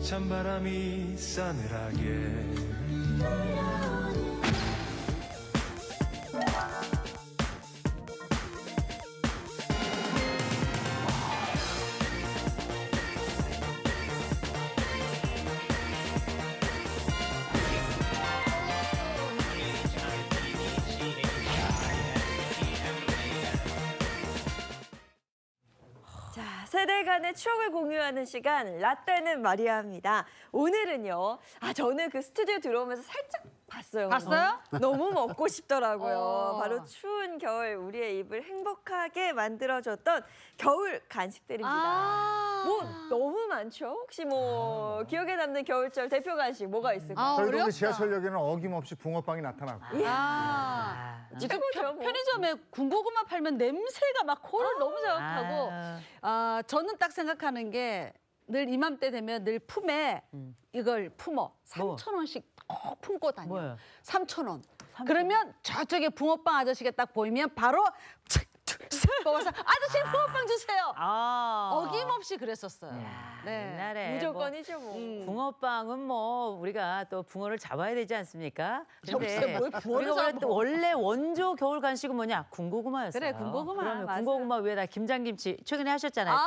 찬바람이 싸늘하게 세대 간의 추억을 공유하는 시간 라떼는 마리아입니다. 오늘은요. 저는 그 스튜디오 들어오면서 살짝 봤어요. 봤어요? 너무 먹고 싶더라고요. 바로 추운 겨울 우리의 입을 행복하게 만들어줬던 겨울 간식들입니다. 뭐 너무 많죠? 혹시 뭐 기억에 남는 겨울철 대표 간식 뭐가 있을까요? 저희도 어렵다. 우리 지하철역에는 어김없이 붕어빵이 나타나고. 지금 최고죠, 뭐. 편의점에 군고구마 팔면 냄새가 막 코를 너무 자극하고 저는 딱 생각하는 게 늘 이맘때 되면 늘 품에 이걸 품어 3,000원씩 꼭 품고 다녀. 뭐예요? 3,000원. 그러면 저쪽에 붕어빵 아저씨가 딱 보이면 바로 먹어서 아저씨 붕어빵 주세요. 어김없이 그랬었어요. 네. 옛날에 무조건이죠, 뭐. 붕어빵은 뭐 우리가 또 붕어를 잡아야 되지 않습니까? 글쎄, 뭘 붕어를 우리가 잡아. 원래 원조 겨울 간식은 뭐냐? 군고구마였어요. 그래, 군고구마. 그러면 맞아요. 군고구마 위에다 김장김치 최근에 하셨잖아요.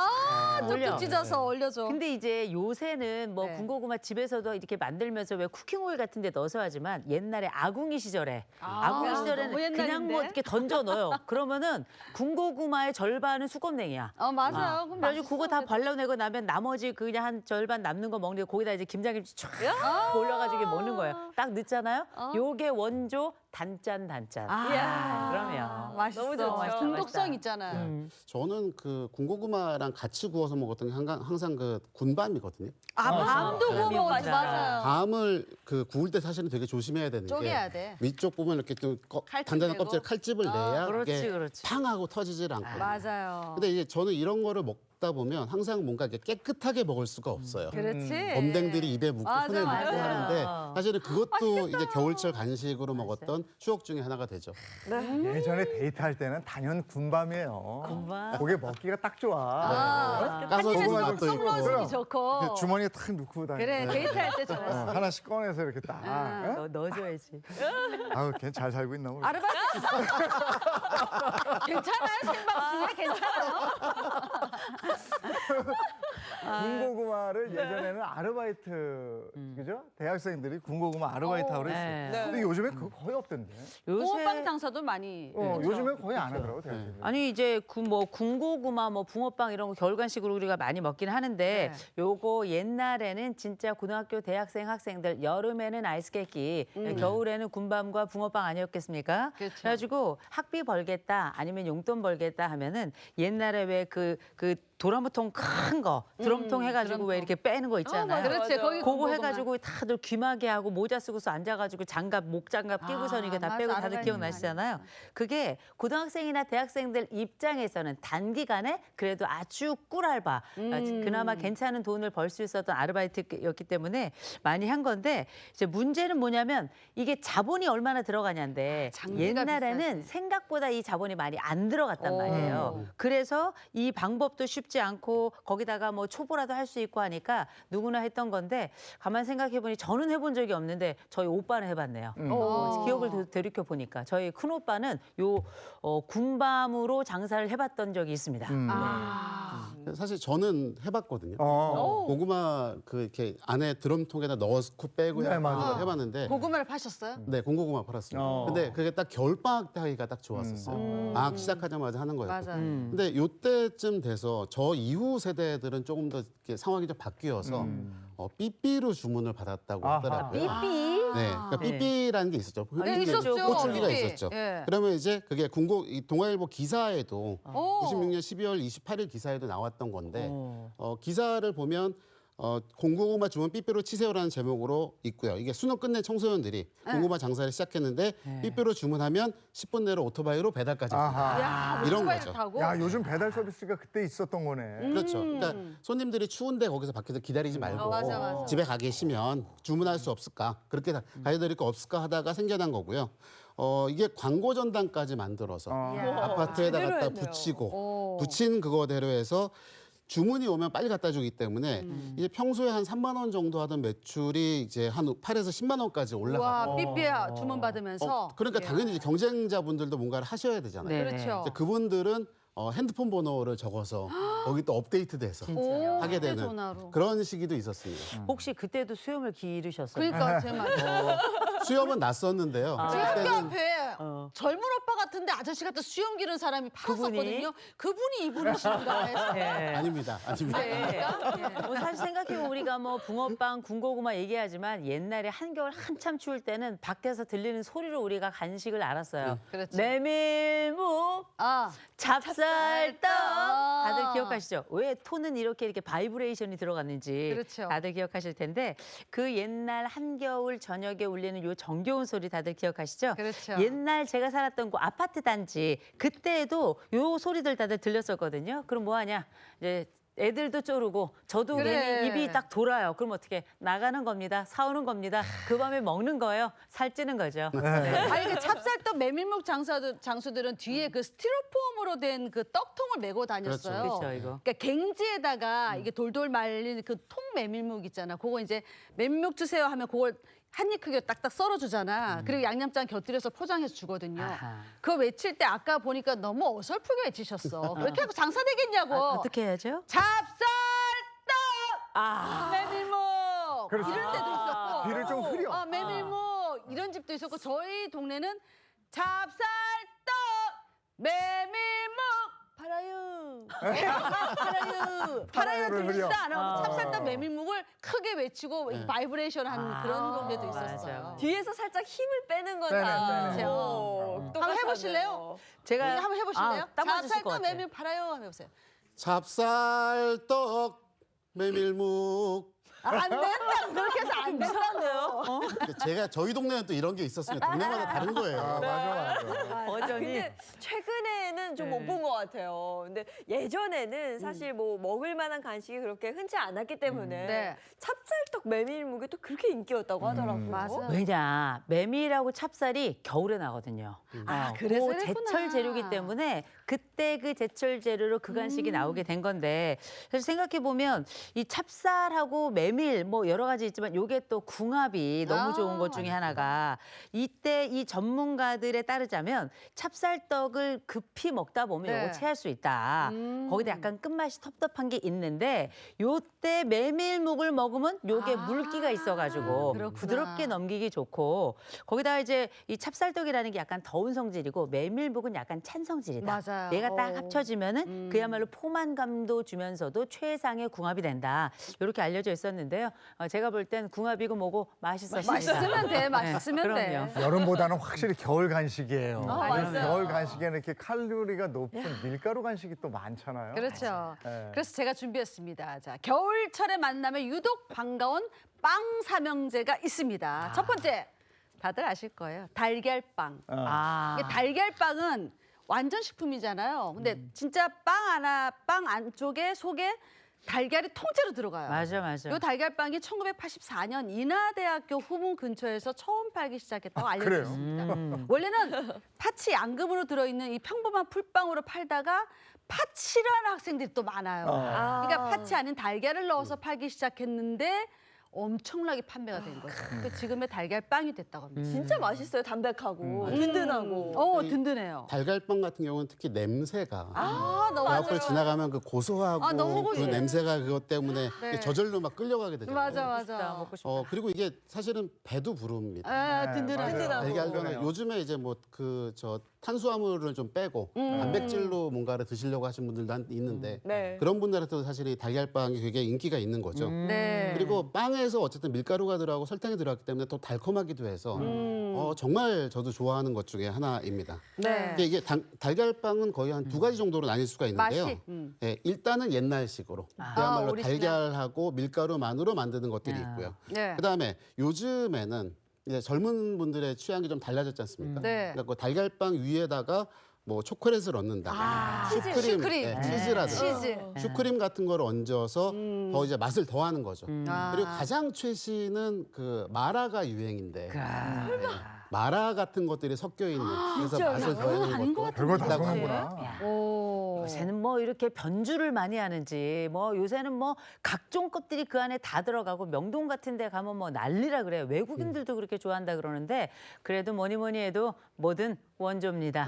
올려. 뚝뚝 찢어서 올려줘. 근데 이제 요새는 뭐 네. 군고구마 집에서도 이렇게 만들면서 왜 쿠킹 오일 같은 데 넣어서 하지만 옛날에 아궁이 시절에 아궁이 너무 시절에는 그냥 옛날인데? 뭐 이렇게 던져 넣어요. 그러면은 군고구마의 절반은 수검냉이야. 맞아요. 그럼 그래가지고 그거 다 맛있어. 발라내고 나면 나머지 그냥 한 절반 남는 거 먹는데 거기다 이제 김장김치 쫙 올려가지고 먹는 거예요. 딱 넣잖아요. 요게 원조 단짠. 그러면 맛있어. 너무 좋죠. 맛있다, 중독성 맛있다. 있잖아요. 저는 그 군고구마랑 같이 구워서 먹었던 게 항상 그 군밤이거든요. 밤도 구워 먹었지. 맛있다. 맞아요. 밤을 그 구울 때 사실은 되게 조심해야 되는 게 쪼개야 돼. 위쪽 부분 이렇게 좀 칼집 단단한 내고. 껍질 칼집을 내야 그렇지, 이게 그렇지. 팡하고 터지질 않고. 맞아요. 근데 이제 저는 이런 거를 먹다 보면 항상 뭔가 이렇게 깨끗하게 먹을 수가 없어요. 그렇지. 범댕들이 입에 묻고 맞아, 손에 묻고 맞아. 하는데 사실은 그것도 이제 겨울철 간식으로 먹었던 추억 중에 하나가 되죠. 예전에 데이트할 때는 단연 군밤이에요. 군밤? 그게 먹기가 딱 좋아. 까서 고구마 주는 좀 맛도 있고. 썩 그럼. 좋고. 이렇게 주머니에 탁 넣고 다니고. 그래, 데이트할 때 좋아. 하나씩 꺼내서 이렇게 딱. 어? 넣어줘야지. 아유, 걔 잘 살고 있나 모르겠어. 아르바이트. 괜찮아요? 생방 중에 괜찮아요? 군고구마를 예전에는 아르바이트, 그죠? 대학생들이 군고구마 아르바이트 하고 그랬어요. 네. 근데 요즘엔 그거 거의 없던데. 붕어빵 장사도 많이. 요즘엔 거의 안 하더라고, 대학생들이. 아니 이제 뭐 군고구마 뭐 붕어빵 이런 거 겨울 간식으로 우리가 많이 먹긴 하는데 요거 옛날에는 진짜 고등학교 대학생 학생들 여름에는 아이스 깨끼 겨울에는 군밤과 붕어빵 아니었겠습니까? 그렇죠. 그래가지고 학비 벌겠다 아니면 용돈 벌겠다 하면은 옛날에 왜 그 도라무통 큰 거 드럼통 해가지고 왜 이렇게 빼는 거 있잖아요. 그렇지. 거기 그거 군고구마. 해가지고 다들 귀마개 하고 모자 쓰고서 앉아가지고 장갑 목장갑 끼고서 이게 다 맞아, 빼고 다들 아르바이트 기억나시잖아요. 그게 고등학생이나 대학생들 입장에서는 단기간에 그래도 아주 꿀알바 그나마 괜찮은 돈을 벌 수 있었던 아르바이트였기 때문에 많이 한 건데 이제 문제는 뭐냐면 이게 자본이 얼마나 들어가냐인데 장비가 옛날에는 비싸지. 생각보다 이 자본이 많이 안 들어갔단 말이에요. 그래서 이 방법도 쉽지 않고 거기다가 뭐 초보라도 할 수 있고 하니까 누구나 했던 건데 가만 생각해 보니 저는 해본 적이 없는데 저희 오빠는 해봤네요. 기억을 되돌이켜 보니까 저희 큰 오빠는 요 군밤으로 장사를 해봤던 적이 있습니다. 사실 저는 해봤거든요. 어. 고구마 그 이렇게 안에 드럼통에다 넣고 빼고 네, 하는 맞아요. 걸 해봤는데 고구마를 파셨어요? 네, 공고구마 팔았어요. 근데 그게 딱 겨울방학 때 하기가 딱 좋았었어요. 방학 시작하자마자 하는 거였고. 맞아요. 근데 요때쯤 돼서 저 이후 세대들은 조금 더 이렇게 상황이 좀 바뀌어서 삐삐로 주문을 받았다고 아하. 하더라고요. 삐삐. 네, 그러니까 삐삐라는 게 있었죠. 네, 있었죠. 호출기가 삐삐. 있었죠. 예. 그러면 이제 그게 이 동아일보 기사에도 오. 96년 12월 28일 기사에도 나왔던 건데 기사를 보면 공고구마 주문 삐삐로 치세요라는 제목으로 있고요. 이게 수능 끝낸 청소년들이 공고구마 장사를 시작했는데 삐삐로 주문하면 10분 내로 오토바이로 배달까지 아하. 야, 이런 오토바이를 거죠. 타고? 야, 요즘 배달 서비스가 그때 있었던 거네. 그렇죠. 그러니까 손님들이 추운데 거기서 밖에서 기다리지 말고 맞아. 집에 가 계시면 주문할 수 없을까? 그렇게 가져드릴 거 없을까 하다가 생겨난 거고요. 이게 광고 전단까지 만들어서 아파트에다 제대로 갖다 했네요. 붙이고 붙인 그거대로 해서 주문이 오면 빨리 갖다 주기 때문에 이제 평소에 한 3만 원 정도 하던 매출이 이제 한 8에서 10만 원까지 와, 올라가고. 삐삐야 주문 받으면서. 그러니까 당연히 이제 경쟁자분들도 뭔가를 하셔야 되잖아요. 네. 그렇죠. 이제 그분들은 핸드폰 번호를 적어서 거기 또 업데이트돼서 오, 하게 되는 휴대전화로. 그런 시기도 있었습니다. 혹시 그때도 수염을 기르셨어요? 그러니까 제 말. 수염은 났었는데요. 지금 학교 그때는 앞에 젊은 오빠 같은데 아저씨 같은 수염 기른 사람이 팔았었거든요. 그분이 이분이신가 해서. 네. 아닙니다. 아닙니다. 뭐 사실 생각해보면 우리가 뭐 붕어빵, 군고구마 얘기하지만 옛날에 한겨울 한참 추울 때는 밖에서 들리는 소리로 우리가 간식을 알았어요. 그렇지. 메밀묵, 아, 찹쌀떡 찹쌀떡. 다들 기억하시죠? 왜 톤은 이렇게 바이브레이션이 들어갔는지 그렇죠. 다들 기억하실 텐데 그 옛날 한겨울 저녁에 울리는 요 정겨운 소리 다들 기억하시죠? 그렇죠. 옛날 제가 살았던 그 아파트 단지 그때에도 요 소리들 다들 들렸었거든요. 그럼 뭐 하냐? 이제 애들도 쪼르고 저도 그래. 괜히 입이 딱 돌아요. 그럼 어떻게 나가는 겁니다. 사오는 겁니다. 그 밤에 먹는 거예요. 살찌는 거죠. 아니 그 찹쌀떡 메밀묵 장수들은 뒤에 그 스티로폼으로 된 그 떡통을 메고 다녔어요. 그렇죠, 이거. 그러니까 갱지에다가 이게 돌돌 말린 그 통 메밀묵 있잖아. 그거 이제 메밀묵 주세요 하면 그걸 한 입 크기로 딱딱 썰어주잖아. 그리고 양념장 곁들여서 포장해서 주거든요. 아하. 그거 외칠 때 아까 보니까 너무 어설프게 외치셨어. 그렇게 하고 장사 되겠냐고. 어떻게 해야죠? 찹쌀떡 아. 메밀묵 그렇죠. 이런 데도 있었고 귀를 좀 흐려. 메밀묵 이런 집도 있었고 저희 동네는 찹쌀떡 메밀묵 팔아요 팔아요 팔아요를 들리지도 흐려. 않아. 어. 찹쌀떡 메밀묵을 크게 외치고 네. 바이브레이션 한 그런 동네도 맞아요. 있었어요. 뒤에서 살짝 힘을 빼는 건 빼는, 다. 빼는. 한번 해보실래요? 제가 한번 해보실래요? 딱 맞으실 것 찹쌀떡 같아요. 메밀묵 팔아요 한번 해보세요. 찹쌀떡 메밀묵. 안 된다. 그렇게 해서 안 된다고요. 제가 저희 동네는 또 이런 게 있었으면 동네마다 다른 거예요. 맞아, 맞아. 버전이. 근데 최근에는 좀 못 네. 본 것 같아요. 근데 예전에는 사실 뭐 먹을 만한 간식이 그렇게 흔치 않았기 때문에 네. 찹쌀떡 메밀묵이 또 그렇게 인기였다고 하더라고요. 맞아요. 왜냐 메밀하고 찹쌀이 겨울에 나거든요. 아, 그래서 그 그랬구나. 제철 재료기 때문에 그때 그 제철 재료로 그 간식이 나오게 된 건데 사실 생각해 보면 이 찹쌀하고 메밀 뭐 여러 가지 있지만 요게 또 궁합이 너무 좋은 것 중에 하나가 이때 이 전문가들에 따르자면 찹쌀떡을 급히 먹다 보면 네. 요거 체할 수 있다. 거기다 약간 끝맛이 텁텁한 게 있는데 요때 메밀묵을 먹으면 요게 물기가 있어가지고 그렇구나. 부드럽게 넘기기 좋고 거기다가 이제 이 찹쌀떡이라는 게 약간 더운 성질이고 메밀묵은 약간 찬 성질이다. 맞아요. 얘가 딱 합쳐지면은 그야말로 포만감도 주면서도 최상의 궁합이 된다. 이렇게 알려져 있었는데요. 제가 볼 땐 궁합이고 뭐고 맛있었습니다. 맛있으면 돼, 맛있으면 돼. 그럼요. 여름보다는 확실히 겨울 간식이에요. 맞아요. 겨울 간식에는 이렇게 칼로리가 높은 밀가루 간식이 또 많잖아요. 그렇죠. 네. 그래서 제가 준비했습니다. 자, 겨울철에 만나면 유독 반가운 빵 삼형제가 있습니다. 첫 번째, 다들 아실 거예요. 달걀빵. 아. 이게 달걀빵은 완전 식품이잖아요. 근데 진짜 빵 안쪽에 속에 달걀이 통째로 들어가요. 맞아, 맞아. 이 달걀빵이 1984년 인하대학교 후문 근처에서 처음 팔기 시작했다고 알려져 그래요? 있습니다. 원래는 팥이 양금으로 들어있는 이 평범한 풀빵으로 팔다가 팥 싫어하는 학생들이 또 많아요. 그러니까 팥이 아닌 달걀을 넣어서 팔기 시작했는데 엄청나게 판매가 된 거죠. 그 지금의 달걀빵이 됐다고 합니다. 진짜 맛있어요. 담백하고 든든하고. 든든해요. 달걀빵 같은 경우는 특히 냄새가 너무 그 앞을 지나가면 그 고소하고 아, 너무 그 고소해. 냄새가 그것 때문에 네. 저절로 막 끌려가게 되잖아요. 맞아. 먹고 싶다. 그리고 이게 사실은 배도 부릅니다. 아, 든든하죠. 맞아요. 달걀병은 그래요. 요즘에 이제 뭐 그 저 탄수화물을 좀 빼고 단백질로 뭔가를 드시려고 하신 분들도 있는데 네. 그런 분들한테도 사실 이 달걀빵이 굉장히 인기가 있는 거죠. 네. 그리고 빵에서 어쨌든 밀가루가 들어가고 설탕이 들어갔기 때문에 또 달콤하기도 해서 정말 저도 좋아하는 것 중에 하나입니다. 네. 근데 이게 달걀빵은 거의 한 두 가지 정도로 나뉠 수가 있는데요. 맛이, 예, 일단은 옛날식으로 그야말로 오리지널. 달걀하고 밀가루만으로 만드는 것들이 있고요. 네. 그다음에 요즘에는 이제 젊은 분들의 취향이 좀 달라졌지 않습니까? 네. 그러니까 그 달걀빵 위에다가 뭐 초콜릿을 얹는다, 슈크림. 예, 치즈라든가 치즈. 슈크림 같은 걸 얹어서 더 이제 맛을 더하는 거죠. 아. 그리고 가장 최신은 그 마라가 유행인데 아. 마라 같은 것들이 섞여 있는 그래서 맛을 더해주는 아닌 것도 것 별거 다 있다고 쏘는구나. 합니다. 오. 요새는 뭐 이렇게 변주를 많이 하는지 뭐 요새는 뭐 각종 것들이 그 안에 다 들어가고 명동 같은 데 가면 뭐 난리라 그래요. 외국인들도 그렇게 좋아한다 그러는데 그래도 뭐니 해도 뭐든 원조입니다.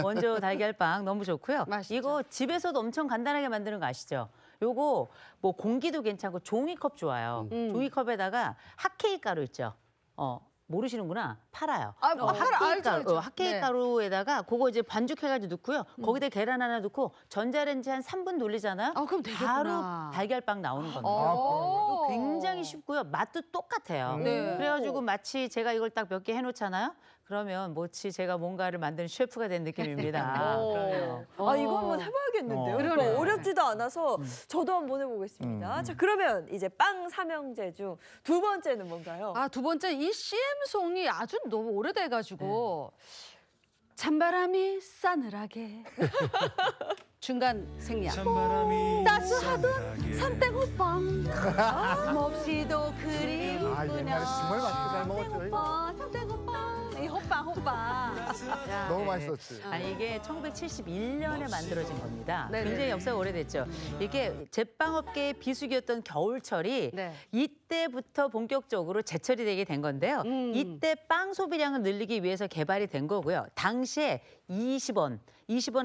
원조 달걀빵 너무 좋고요. 맛있죠. 이거 집에서도 엄청 간단하게 만드는 거 아시죠? 요거 뭐 공기도 괜찮고 종이컵 좋아요. 종이컵에다가 핫케이크 가루 있죠. 모르시는구나. 팔아요. 뭐 알죠, 알죠. 핫케이크 네. 가루에다가 그거 이제 반죽해가지고 넣고요. 거기다 계란 하나 넣고 전자레인지 한 3분 돌리잖아요. 그럼 되겠구나. 바로 달걀빵 나오는 겁니다. 오. 굉장히 쉽고요. 맛도 똑같아요. 네. 그래가지고 마치 제가 이걸 딱 몇 개 해놓잖아요. 그러면 마치 제가 뭔가를 만드는 셰프가 된 느낌입니다. 그럼요. 이거 한번 해봐야겠는데요. 그러네. 이거 어렵지도 않아서 저도 한번 해보겠습니다. 자, 그러면 이제 빵 삼형제 중 두 번째는 뭔가요? 두 번째 이 CM송이 아주 너무 오래돼가지고 찬바람이 싸늘하게 중간 생략 찬바람이 따스하던 싸늘하게 삼땡호빵 몹시도 그리운 아, 옛날에 정말 맛있게 잘 먹었죠. 이거. 삼땡호빵 이 호빵 야, 너무 맛있었지. 아니 이게 1971년에 만들어진 겁니다. 네네. 굉장히 역사가 오래됐죠. 이게 제빵업계의 비수기였던 겨울철이 네. 이때부터 본격적으로 제철이 되게 된 건데요. 이때 빵 소비량을 늘리기 위해서 개발이 된 거고요. 당시에 20원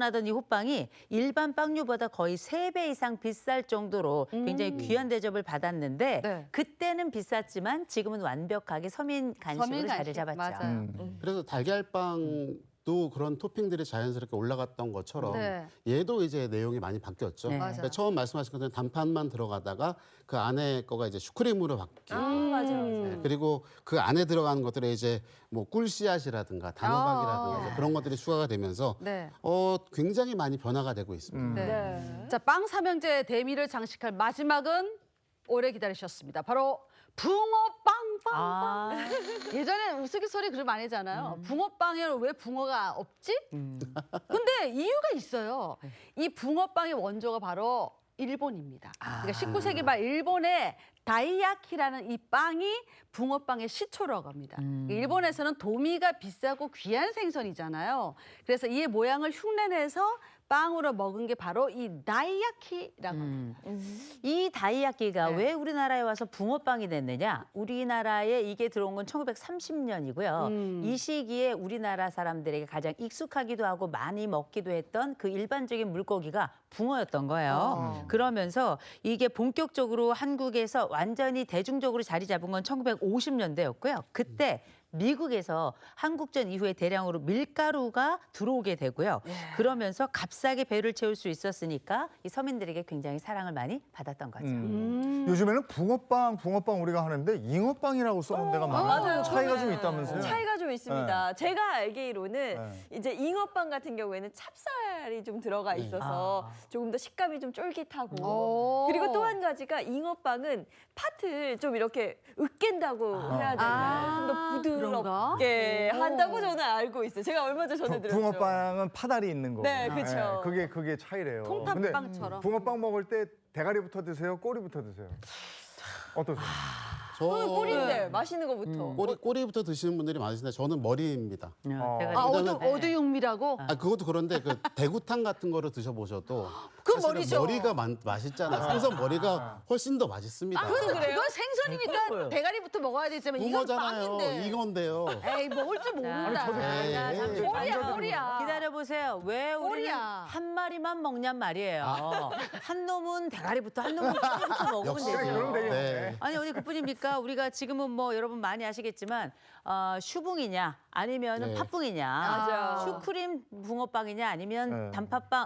하던 이 호빵이 일반 빵류보다 거의 3배 이상 비쌀 정도로 굉장히 귀한 대접을 받았는데 네. 그때는 비쌌지만 지금은 완벽하게 서민 간식으로 서민 자리를 간식, 잡았죠. 맞아요. 그래서 달걀빵도 그런 토핑들이 자연스럽게 올라갔던 것처럼 네. 얘도 이제 내용이 많이 바뀌었죠. 네. 맞아요. 그러니까 처음 말씀하신 것처럼 단팥만 들어가다가 그 안에 거가 이제 슈크림으로 바뀌고 맞아요. 네, 그리고 그 안에 들어가는 것들에 이제 뭐 꿀씨앗이라든가 단호박이라든가 이제 그런 것들이 추가가 되면서 네. 굉장히 많이 변화가 되고 있습니다. 네. 네. 자, 빵 삼형제 대미를 장식할 마지막은 오래 기다리셨습니다. 바로 붕어빵빵빵. 아. 예전에 우스갯소리 그런 많이 하잖아요. 붕어빵에는 왜 붕어가 없지? 근데 이유가 있어요. 이 붕어빵의 원조가 바로 일본입니다. 그러니까 19세기 말 일본의 다이야키라는 이 빵이 붕어빵의 시초라고 합니다. 일본에서는 도미가 비싸고 귀한 생선이잖아요. 그래서 이 모양을 흉내내서 빵으로 먹은 게 바로 이 다이야키라고 합니다. 이 다이야끼가 네. 왜 우리나라에 와서 붕어빵이 됐느냐? 우리나라에 이게 들어온 건 1930년이고요. 이 시기에 우리나라 사람들에게 가장 익숙하기도 하고 많이 먹기도 했던 그 일반적인 물고기가 붕어였던 거예요. 그러면서 이게 본격적으로 한국에서 완전히 대중적으로 자리 잡은 건 1950년대였고요. 그때 미국에서 한국전 이후에 대량으로 밀가루가 들어오게 되고요. 그러면서 값싸게 배를 채울 수 있었으니까 이 서민들에게 굉장히 사랑을 많이 받았던 거죠. 요즘에는 붕어빵 우리가 하는데 잉어빵이라고 써놓은 데가 많아요. 맞아요. 차이가 좀 그러네. 있다면서요? 차이가 좀 있습니다. 제가 알기로는 네. 이제 잉어빵 같은 경우에는 찹쌀이 좀 들어가 있어서 조금 더 식감이 좀 쫄깃하고 오. 그리고 또 한 가지가 잉어빵은 팥을 좀 이렇게 으깬다고 해야 되나요? 좀 더 그런가? 부드럽게 오. 한다고 저는 알고 있어요. 제가 얼마 전에 전해드렸죠. 붕어빵은 파다리 있는 거고. 네, 그쵸. 그게 차이래요. 통닭빵처럼. 근데 붕어빵 먹을 때 대가리부터 드세요? 꼬리부터 드세요? 어떠세요? 꿀인데 맛있는 거부터. 꼬리부터 드시는 분들이 많으신데 저는 머리입니다. 대가리. 어두육미라고? 그것도 그런데 그 대구탕 같은 거를 드셔보셔도 그 사실은 머리죠. 머리가 맛있잖아요. 생선 머리가 훨씬 더 맛있습니다. 그건 생선이니까 그거요. 대가리부터 먹어야 되지만 이건 붕어잖아요. 빵인데. 이건데요. 에이, 먹을 줄 모른다. 에이, 잠시 꼬리야. 기다려보세요. 왜 우리는 꼬리야. 한 마리만 먹냔 말이에요. 한 놈은 대가리부터 한 놈은 꼬리부터 먹으면 역시 되죠. 그럼 되겠네. 네. 아니 어디 그뿐입니까? 우리가 지금은 뭐 여러분 많이 아시겠지만 슈붕이냐 아니면 네. 팥붕이냐, 맞아요. 슈크림 붕어빵이냐 아니면 네.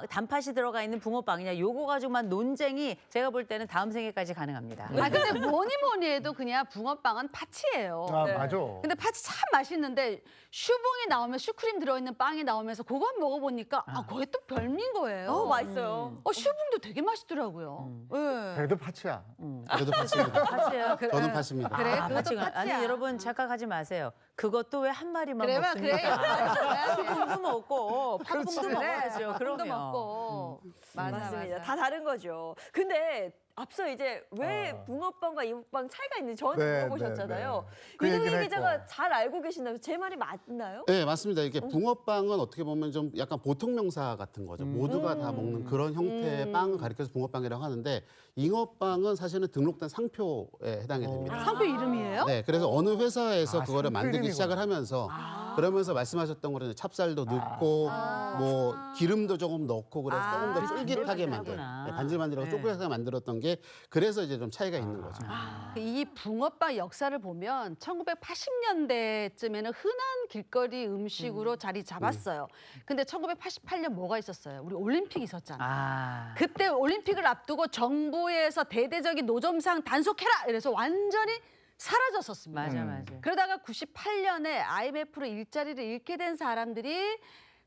단팥이 들어가 있는 붕어빵이냐 요거 가지고만 논쟁이 제가 볼 때는 다음 생에까지 가능합니다. 근데 뭐니 해도 그냥 붕어빵은 팥이에요. 아, 네. 맞아. 근데 팥이 참 맛있는데 슈붕이 나오면 슈크림 들어있는 빵이 나오면서 그거 한번 먹어보니까 그게 또 별미인 거예요. 맛있어요. 슈붕도 되게 맛있더라고요. 예. 그래도 팥이야. 그래도 팥입니다. 팥이에요. 저는 팥입니다. 그래, 그것도 팥이구나. 팥이야. 아니 여러분 착각하지 마세요. 그것도 왜 한 마리만 그래, 먹습니까? 그래. 팥붕도 먹고 팥붕도 그래. 먹어야죠. 팥붕도 그럼요. 먹고. 맞아요. 맞습니다. 맞아. 다 다른 거죠. 근데 앞서 이제 왜 붕어빵과 잉어빵 차이가 있는지 저한테 네, 물어보셨잖아요. 네. 그 이동희 얘기는 기자가 했고. 잘 알고 계신다면 제 말이 맞나요? 네, 맞습니다. 이게 붕어빵은 어떻게 보면 좀 약간 보통 명사 같은 거죠. 모두가 다 먹는 그런 형태의 빵을 가리켜서 붕어빵이라고 하는데 잉어빵은 사실은 등록된 상표에 해당이 됩니다. 상표 이름이에요? 네, 그래서 어느 회사에서 그거를 상표 만들기 이름이구나. 시작을 하면서 그러면서 말씀하셨던 거는 찹쌀도 넣고 뭐 기름도 조금 넣고 그래서 조금 더 쫄깃하게 만든 반질반질하구나. 네, 반질반질하고 쫄깃하게 만들었던 게 그래서 이제 좀 차이가 있는 거죠. 이 붕어빵 역사를 보면 1980년대쯤에는 흔한 길거리 음식으로 자리 잡았어요. 근데 1988년 뭐가 있었어요? 우리 올림픽이 있었잖아요. 그때 올림픽을 앞두고 정부에서 대대적인 노점상 단속해라 이래서 완전히 사라졌었습니다. 맞아. 그러다가 98년에 IMF로 일자리를 잃게 된 사람들이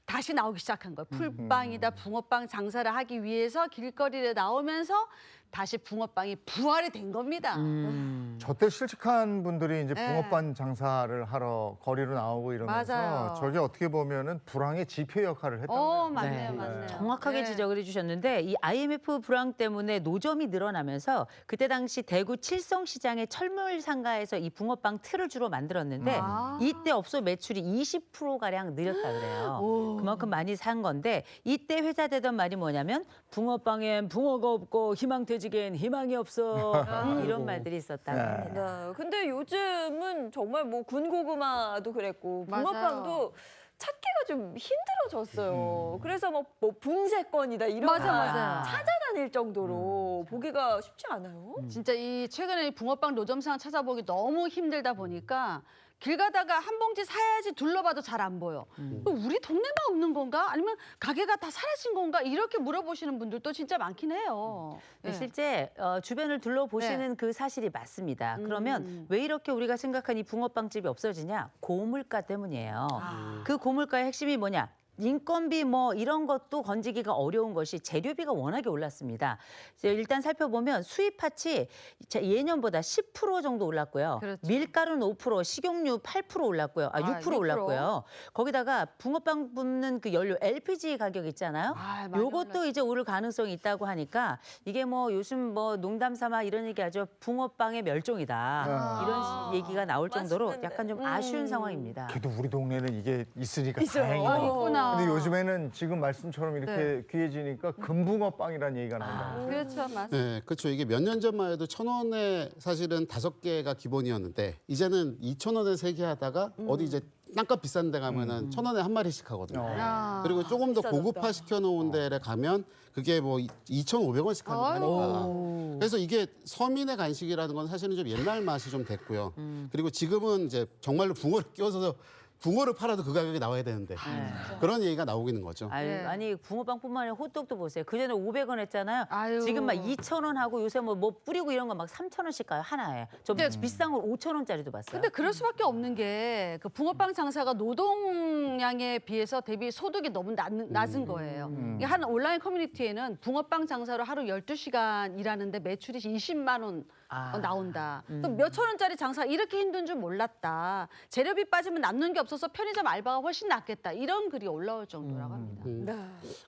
다시 나오기 시작한 거예요. 풀빵이다 붕어빵 장사를 하기 위해서 길거리에 나오면서 다시 붕어빵이 부활이 된 겁니다. 저때 실직한 분들이 이제 네. 붕어빵 장사를 하러 거리로 나오고 이러면서 맞아요. 저게 어떻게 보면은 불황의 지표 역할을 했던 거예요. 맞네요, 네. 맞네요. 정확하게 네. 지적을 해주셨는데 이 IMF 불황 때문에 노점이 늘어나면서 그때 당시 대구 칠성시장의 철물 상가에서 이 붕어빵 틀을 주로 만들었는데 이때 업소 매출이 20%가량 늘었다 그래요. 그만큼 많이 산 건데 이때 회자 되던 말이 뭐냐면 붕어빵엔 붕어가 없고 희망퇴직엔 희망이 없어 이런 말들이 있었다고 네. 합니다. 네. 근데 요즘은 정말 뭐 군고구마도 그랬고 맞아요. 붕어빵도 찾기가 좀 힘들어졌어요. 그래서 뭐 붕세권이다 이런 거 맞아요. 찾아다닐 정도로 보기가 쉽지 않아요. 진짜 이 최근에 이 붕어빵 노점상 찾아보기 너무 힘들다 보니까 길 가다가 한 봉지 사야지 둘러봐도 잘 안 보여. 우리 동네만 없는 건가? 아니면 가게가 다 사라진 건가? 이렇게 물어보시는 분들도 진짜 많긴 해요. 근데 네. 실제 주변을 둘러보시는 그 사실이 맞습니다. 그러면 왜 이렇게 우리가 생각한 이 붕어빵집이 없어지냐? 고물가 때문이에요. 그 고물가의 핵심이 뭐냐? 인건비 뭐 이런 것도 건지기가 어려운 것이 재료비가 워낙에 올랐습니다. 이제 일단 살펴보면 수입팥이 예년보다 10% 정도 올랐고요. 그렇죠. 밀가루는 5%, 식용유 8% 올랐고요. 6% 올랐고요. 거기다가 붕어빵 붓는 그 연료 LPG 가격 있잖아요. 많이 요것도 이제 오를 가능성이 있다고 하니까 이게 뭐 요즘 뭐 농담 삼아 이런 얘기하죠. 붕어빵의 멸종이다. 이런 얘기가 나올 정도로 맛있는데. 약간 좀 아쉬운 상황입니다. 그래도 우리 동네는 이게 있으니까 있어요. 다행이다. 있구나. 근데 요즘에는 지금 말씀처럼 이렇게 귀해지니까 금붕어빵이라는 얘기가 나온다. 그렇죠, 맞습니다. 네, 그렇죠. 이게 몇 년 전만 해도 1,000원에 사실은 5개가 기본이었는데 이제는 2,000원에 3개 하다가 어디 이제 땅값 비싼 데 가면은 1,000원에 한 마리씩 하거든요. 그리고 조금 더 고급화 시켜놓은 데를 가면 그게 뭐 2,500원씩 하니까. 그래서 이게 서민의 간식이라는 건 사실은 좀 옛날 맛이 좀 됐고요. 그리고 지금은 이제 정말로 붕어를 끼워서 붕어를 팔아도 그 가격이 나와야 되는데 그런 얘기가 나오고 있는 거죠. 아유, 아니 붕어빵뿐만 아니라 호떡도 보세요. 그전에 500원 했잖아요. 아유. 지금 막 2,000원 하고 요새 뭐 뿌리고 이런 거 막 3,000원씩 가요 하나에. 좀 비싼 건 5,000원짜리도 봤어요. 근데 그럴 수밖에 없는 게 그 붕어빵 장사가 노동량에 비해서 대비 소득이 너무 낮은 거예요. 이게 한 온라인 커뮤니티에는 붕어빵 장사로 하루 12시간 일하는데 매출이 20만 원 나온다. 또 몇천 원짜리 장사 이렇게 힘든 줄 몰랐다. 재료비 빠지면 남는 게 없어서 편의점 알바가 훨씬 낫겠다. 이런 글이 올라올 정도라고 합니다.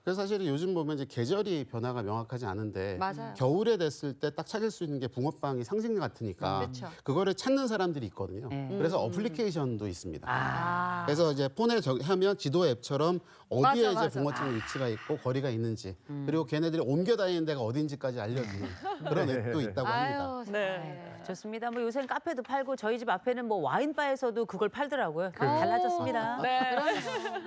그래서 사실 요즘 보면 이제 계절이 변화가 명확하지 않은데 맞아요. 겨울에 됐을 때 딱 찾을 수 있는 게 붕어빵이 상징 같으니까 그렇죠. 그거를 찾는 사람들이 있거든요. 그래서 어플리케이션도 있습니다. 그래서 이제 폰에 하면 지도 앱처럼 어디에 맞아, 이제 붕어빵 위치가 있고 거리가 있는지 그리고 걔네들이 옮겨 다니는 데가 어딘지까지 알려주는 그런 앱도 있다고 합니다. 아유, 네. 좋습니다. 뭐 요새는 카페도 팔고 저희 집 앞에는 뭐 와인바에서도 그걸 팔더라고요. 달라졌습니다. 네.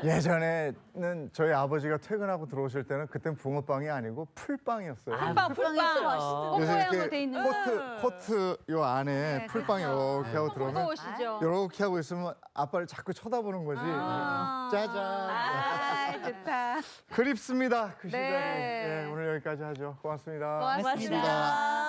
예전에는 저희 아버지가 퇴근하고 들어오실 때는 그땐 붕어빵이 아니고 풀빵이었어요. 풀빵이죠. 요새 모양으로 돼 있는 코트 요 안에 풀빵 이렇게 하고 들어오면 무거우시죠? 이렇게 하고 있으면 아빠를 자꾸 쳐다보는 거지. 짜잔. 아, 좋다. 그립습니다. 그 시절이. 네. 네, 오늘 여기까지 하죠. 고맙습니다. 고맙습니다. 고맙습니다.